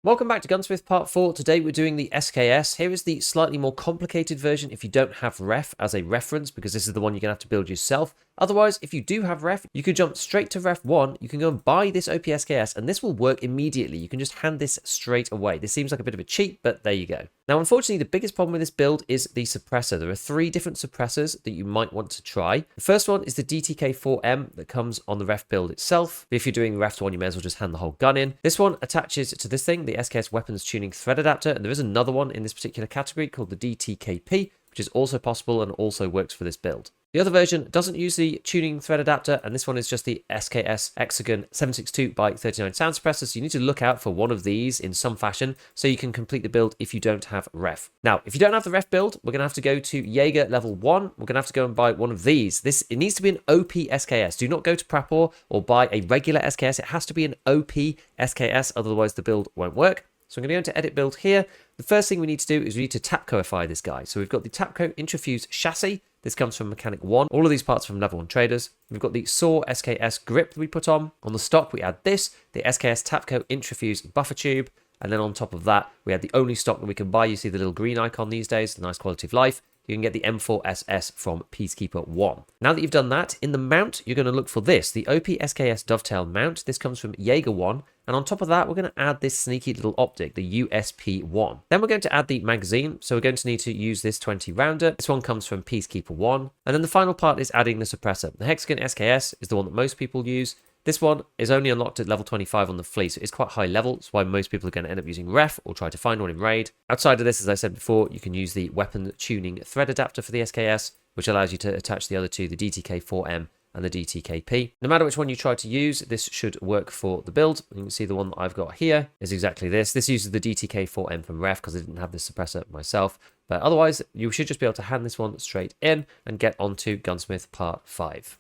Welcome back to Gunsmith Part 4. Today we're doing the SKS. Here is the slightly more complicated version if you don't have ref as a reference, because this is the one you're going to have to build yourself. Otherwise, if you do have ref, you could jump straight to ref 1. You can go and buy this OP-SKS, and this will work immediately. You can just hand this straight away. This seems like a bit of a cheat, but there you go. Now, unfortunately, the biggest problem with this build is the suppressor. There are 3 different suppressors that you might want to try. The first one is the DTK4M that comes on the ref build itself. If you're doing ref 1, you may as well just hand the whole gun in. This one attaches to this thing, the SKS Weapons Tuning Thread Adapter, and there is another one in this particular category called the DTKP, which is also possible and also works for this build. The other version doesn't use the tuning thread adapter, and this one is just the SKS Hexagon 762x39 sound suppressor, so you need to look out for one of these in some fashion so you can complete the build if you don't have ref. Now, if you don't have the ref build, we're going to have to go to Jaeger level 1. We're going to have to go and buy one of these. It needs to be an OP-SKS. Do not go to Prapor or buy a regular SKS. It has to be an OP-SKS, otherwise the build won't work. So I'm going to go into edit build here. The first thing we need to do is we need to Tapcoify this guy. So we've got the Tapco Intrafuse chassis. This comes from Mechanic 1. All of these parts from level 1 traders. We've got the SAW SKS grip that we put on. On the stock, we add this, the SKS Tapco Intrafuse buffer tube. And then on top of that, we had the only stock that we can buy. You see the little green icon these days, the nice quality of life. You can get the M4SS from Peacekeeper 1. Now that you've done that, in the mount, you're going to look for this, the OP-SKS Dovetail mount. This comes from Jaeger 1. And on top of that, we're going to add this sneaky little optic, the USP1. Then we're going to add the magazine. So we're going to need to use this 20 rounder. This one comes from Peacekeeper 1. And then the final part is adding the suppressor. The Hexagon SKS is the one that most people use. This one is only unlocked at level 25 on the fleet, so it's quite high level. That's why most people are going to end up using ref or try to find one in raid. Outside of this, as I said before, you can use the weapon tuning thread adapter for the SKS, which allows you to attach the other two, the DTK4M and the DTKP. No matter which one you try to use, this should work for the build. You can see the one that I've got here is exactly this. This uses the DTK4M from ref because I didn't have this suppressor myself. But otherwise, you should just be able to hand this one straight in and get onto Gunsmith Part 5.